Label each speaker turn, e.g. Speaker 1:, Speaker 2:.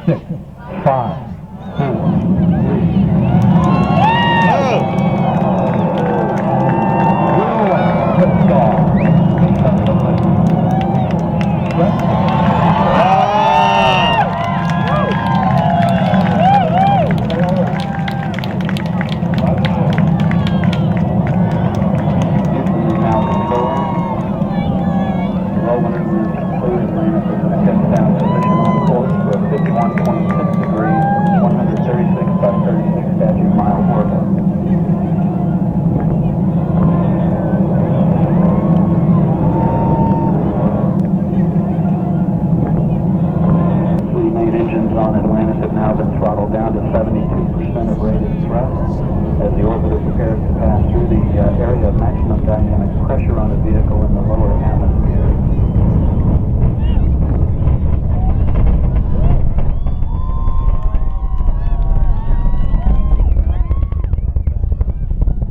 Speaker 1: 6, 5, 4, 3, 2, 1. Liftoff.
Speaker 2: On Atlantis have now been throttled down to 72% of rated thrust as the orbiter prepares to pass through the area of maximum dynamic pressure on the vehicle in the lower atmosphere.